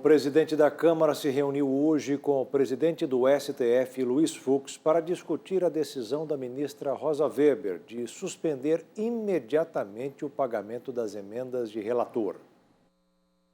presidente da Câmara se reuniu hoje com o presidente do STF, Luiz Fux, para discutir a decisão da ministra Rosa Weber de suspender imediatamente o pagamento das emendas de relator.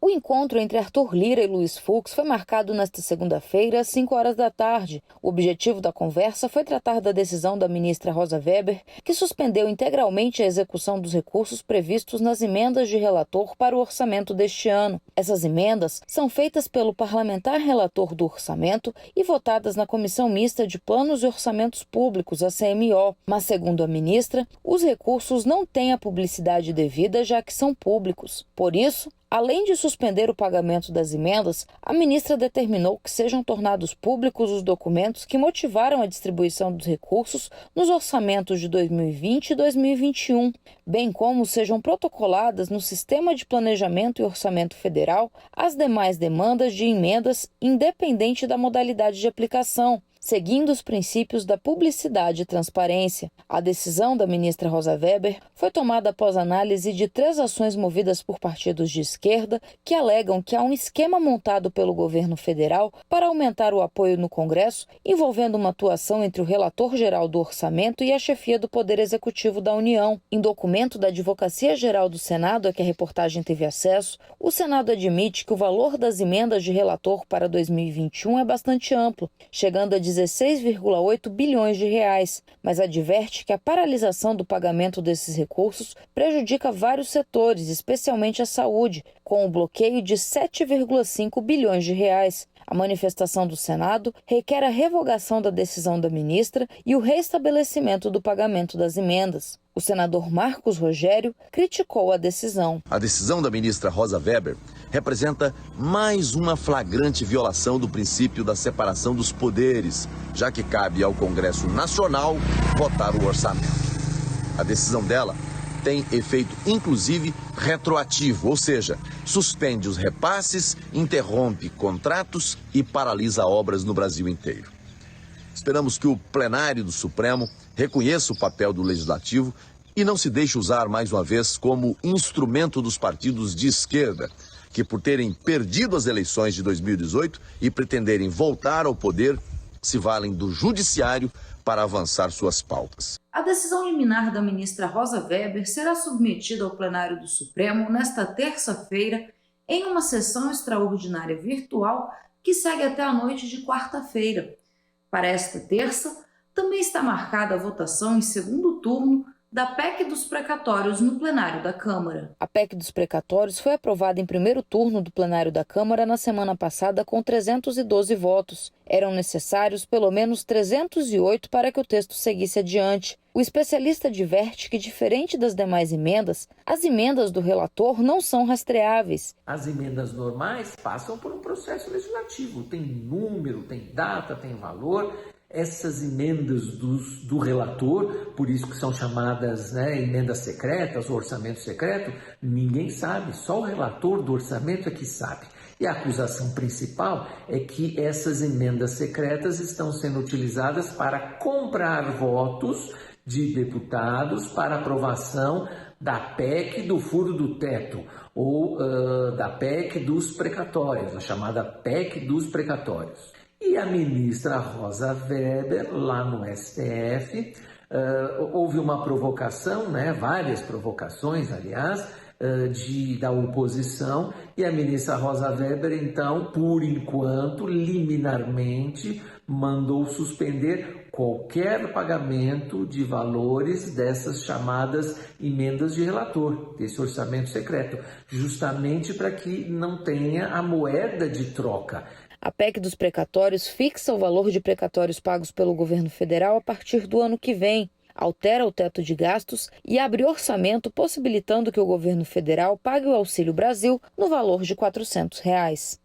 O encontro entre Arthur Lira e Luiz Fux foi marcado nesta segunda-feira, às 5 horas da tarde. O objetivo da conversa foi tratar da decisão da ministra Rosa Weber, que suspendeu integralmente a execução dos recursos previstos nas emendas de relator para o orçamento deste ano. Essas emendas são feitas pelo parlamentar relator do orçamento e votadas na Comissão Mista de Planos e Orçamentos Públicos, a CMO. Mas, segundo a ministra, os recursos não têm a publicidade devida, já que são públicos. Por isso, além de suspender o pagamento das emendas, a ministra determinou que sejam tornados públicos os documentos que motivaram a distribuição dos recursos nos orçamentos de 2020 e 2021, bem como sejam protocoladas no Sistema de Planejamento e Orçamento Federal as demais demandas de emendas, independente da modalidade de aplicação, seguindo os princípios da publicidade e transparência. A decisão da ministra Rosa Weber foi tomada após análise de 3 ações movidas por partidos de esquerda que alegam que há um esquema montado pelo governo federal para aumentar o apoio no Congresso, envolvendo uma atuação entre o relator-geral do orçamento e a chefia do Poder Executivo da União. Em documento da Advocacia Geral do Senado, a que a reportagem teve acesso, o Senado admite que o valor das emendas de relator para 2021 é bastante amplo, chegando a 16,8 bilhões de reais, mas adverte que a paralisação do pagamento desses recursos prejudica vários setores, especialmente a saúde, com o bloqueio de 7,5 bilhões de reais. A manifestação do Senado requer a revogação da decisão da ministra e o restabelecimento do pagamento das emendas. O senador Marcos Rogério criticou a decisão. A decisão da ministra Rosa Weber representa mais uma flagrante violação do princípio da separação dos poderes, já que cabe ao Congresso Nacional votar o orçamento. A decisão dela tem efeito, inclusive, retroativo, ou seja, suspende os repasses, interrompe contratos e paralisa obras no Brasil inteiro. Esperamos que o plenário do Supremo reconheça o papel do Legislativo e não se deixe usar mais uma vez como instrumento dos partidos de esquerda, que por terem perdido as eleições de 2018 e pretenderem voltar ao poder, se valem do judiciário para avançar suas pautas. A decisão liminar da ministra Rosa Weber será submetida ao plenário do Supremo nesta terça-feira em uma sessão extraordinária virtual que segue até a noite de quarta-feira. Para esta terça, também está marcada a votação em segundo turno da PEC dos precatórios no plenário da Câmara. A PEC dos precatórios foi aprovada em primeiro turno do plenário da Câmara na semana passada com 312 votos. Eram necessários pelo menos 308 para que o texto seguisse adiante. O especialista adverte que, diferente das demais emendas, as emendas do relator não são rastreáveis. As emendas normais passam por um processo legislativo, tem número, tem data, tem valor. Essas emendas do relator, por isso que são chamadas emendas secretas, ou orçamento secreto, ninguém sabe, só o relator do orçamento é que sabe. E a acusação principal é que essas emendas secretas estão sendo utilizadas para comprar votos de deputados para aprovação da PEC do furo do teto, ou da PEC dos precatórios, a chamada PEC dos precatórios. E a ministra Rosa Weber, lá no STF, houve uma provocação, várias provocações, aliás, da oposição, e a ministra Rosa Weber, então, por enquanto, liminarmente, mandou suspender qualquer pagamento de valores dessas chamadas emendas de relator, desse orçamento secreto, justamente para que não tenha a moeda de troca. A PEC dos precatórios fixa o valor de precatórios pagos pelo governo federal a partir do ano que vem, altera o teto de gastos e abre orçamento possibilitando que o governo federal pague o Auxílio Brasil no valor de R$ 400.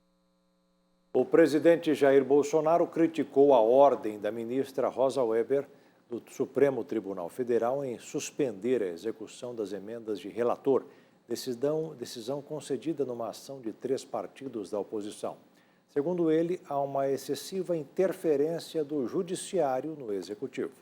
O presidente Jair Bolsonaro criticou a ordem da ministra Rosa Weber do Supremo Tribunal Federal em suspender a execução das emendas de relator, decisão concedida numa ação de 3 partidos da oposição. Segundo ele, há uma excessiva interferência do judiciário no executivo.